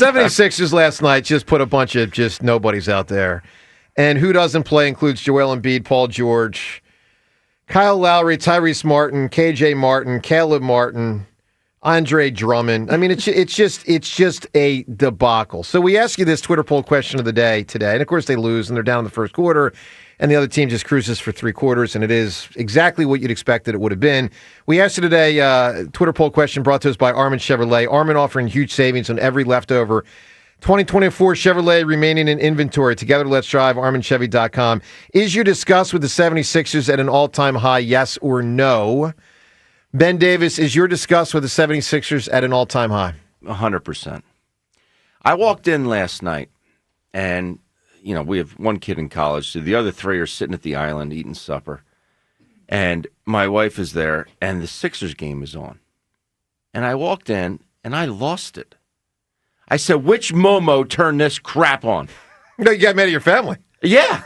76ers last night just put a bunch of just nobodies out there. And who doesn't play includes Joel Embiid, Paul George, Kyle Lowry, Tyrese Martin, KJ Martin, Caleb Martin, Andre Drummond. I mean, it's just a debacle. So we ask you this Twitter poll question of the day today. And, of course, they lose, and they're down in the first quarter. And the other team just cruises for three quarters, and it is exactly what you'd expect that it would have been. We asked you today, Twitter poll question brought to us by Armin Chevrolet. Armin offering huge savings on every leftover 2024 Chevrolet remaining in inventory. Together, let's drive, arminchevy.com. Is your disgust with the 76ers at an all-time high, yes or no? Ben Davis, is your disgust with the 76ers at an all-time high? 100%. I walked in last night, and we have one kid in college, so the other three are sitting at the island eating supper. And my wife is there, and the Sixers game is on. And I walked in, and I lost it. I said, which Momo turned this crap on? No, you got mad at your family. Yeah.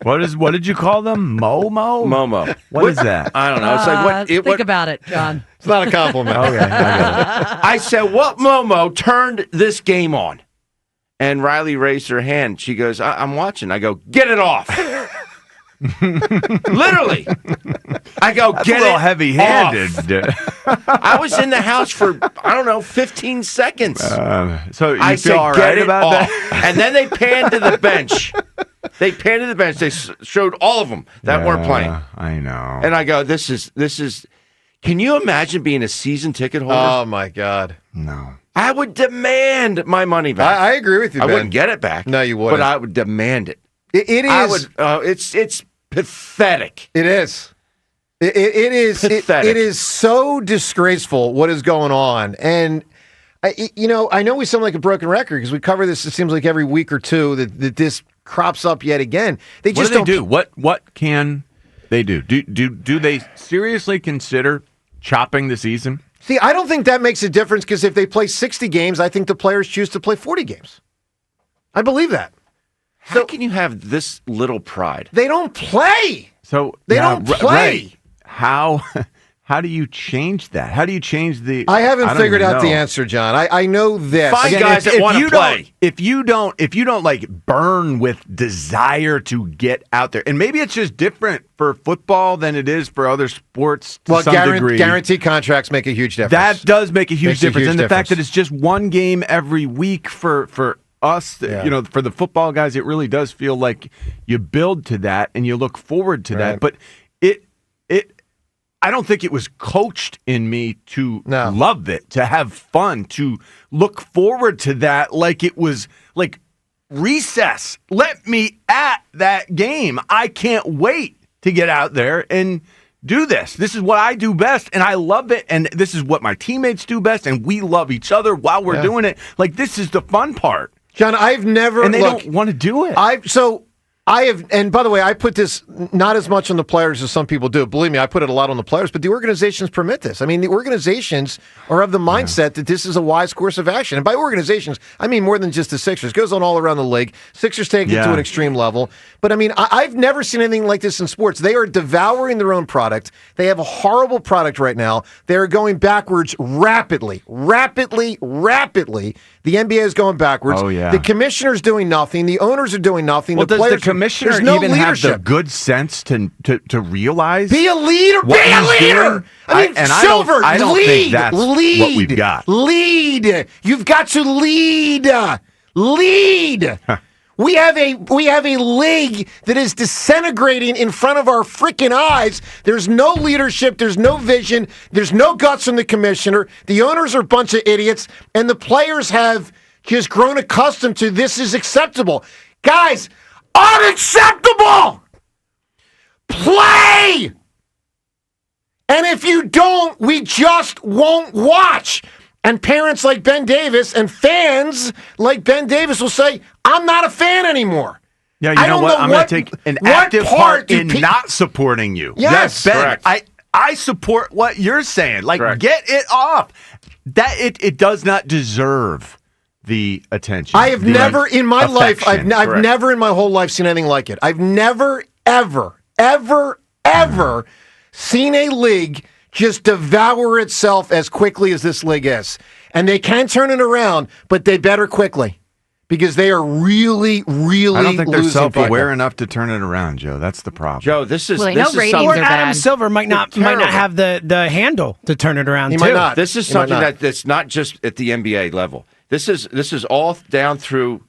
What did you call them? Momo. What is that? I don't know. It's like think about it, John. It's not a compliment. Okay, I get it. I said, what Momo turned this game on? And Riley raised her hand. She goes, I'm watching. I go, get it off. Literally. I go, That's get a little it heavy-handed. off. I was in the house for, 15 seconds. So you I feel said, all get right it about off. that? And then they panned to the bench. They showed all of them that weren't playing. I know. And I go, this is. Can you imagine being a season ticket holder? Oh, my God. No. I would demand my money back. I agree with you, Ben. I wouldn't get it back. No, you wouldn't. But I would demand it. It is. I would. It's pathetic. It is. It is. Pathetic. It is so disgraceful what is going on. And, I know we sound like a broken record because we cover this, it seems like every week or two that this crops up yet again. They just what do they do? What can they do? Do they seriously consider chopping the season? See, I don't think that makes a difference because if they play 60 games, I think the players choose to play 40 games. I believe that. How can you have this little pride? They don't play. So they don't play. Right. How do you change that? How do you change the? I haven't figured out the answer, John. I know this. Find guys that want to play. If you don't like burn with desire to get out there, and maybe it's just different for football than it is for other sports to some degree. Guaranteed contracts make a huge difference. That does make a huge difference, and the fact difference. that it's just one game every week for us, for the football guys, it really does feel like you build to that and you look forward to that. But I don't think it was coached in me to love it, to have fun, to look forward to that like it was like recess. Let me at that game. I can't wait to get out there and do this. This is what I do best, and I love it, and this is what my teammates do best, and we love each other while we're doing it. Like, this is the fun part. John, I've never... And they don't want to do it. I have, and by the way, I put this not as much on the players as some people do. Believe me, I put it a lot on the players, but the organizations permit this. I mean, the organizations are of the mindset that this is a wise course of action. And by organizations, I mean more than just the Sixers. It goes on all around the league. Sixers take it to an extreme level. But I mean, I've never seen anything like this in sports. They are devouring their own product. They have a horrible product right now. They are going backwards rapidly. The NBA is going backwards. Oh, yeah. The commissioner's doing nothing. The owners are doing nothing. Well, the does players, the commissioner there's no even leadership. have the good sense to realize? Be a leader. What Be a he's leader. doing? I mean, Silver, I don't lead. think that's lead. what we've got. Lead. You've got to lead. Lead. We have a league that is disintegrating in front of our freaking eyes. There's no leadership. There's no vision. There's no guts from the commissioner. The owners are a bunch of idiots, and the players have just grown accustomed to this is acceptable. Guys, unacceptable! Play! And if you don't, we just won't watch. And parents like Ben Davis and fans like Ben Davis will say, I'm not a fan anymore. Yeah, you know what? I'm going to take an active part in not supporting you. Yes, Ben, I support what you're saying. Like, get it off. That it does not deserve the attention. I have never in my life, I've never in my whole life seen anything like it. I've never, ever seen a league just devour itself as quickly as this league is. And they can turn it around, but they better quickly. Because they are really, really I don't think they're self-aware people. enough to turn it around, Joe. That's the problem. Joe, this is ratings Or are Adam bad. Silver might not have the handle to turn it around. He too. might not. This is He might something not. that's not just at the NBA level. This is all down through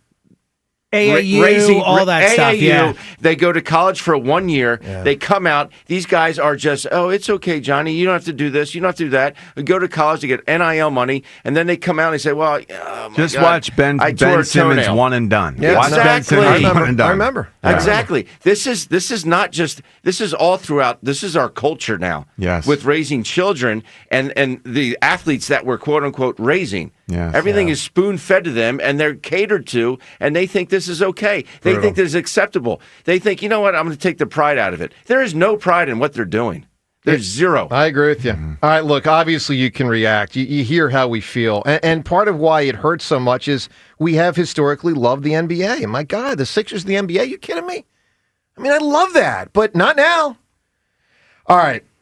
AAU, all that stuff. AAU, Yeah. They go to college for 1 year. Yeah. They come out. These guys are just, oh, it's okay, Johnny. You don't have to do this. You don't have to do that. They go to college to get NIL money, and then they come out and they say, well, oh my Just God, watch Ben I tore a Simmons toenail. one and done. Yeah, Watch Ben exactly. Simmons I one and done. remember. Yeah. Exactly. This is not just. This is all throughout. This is our culture now. Yes. With raising children and the athletes that we're quote unquote raising. Yes. Everything is spoon fed to them, and they're catered to, and they think this is okay. They think this is acceptable. They think, you know what? I'm going to take the pride out of it. There is no pride in what they're doing. There's zero. I agree with you. All right, look, obviously you can react. You hear how we feel. And part of why it hurts so much is we have historically loved the NBA. And my God, the Sixers, the NBA, you kidding me? I mean, I love that, but not now. All right.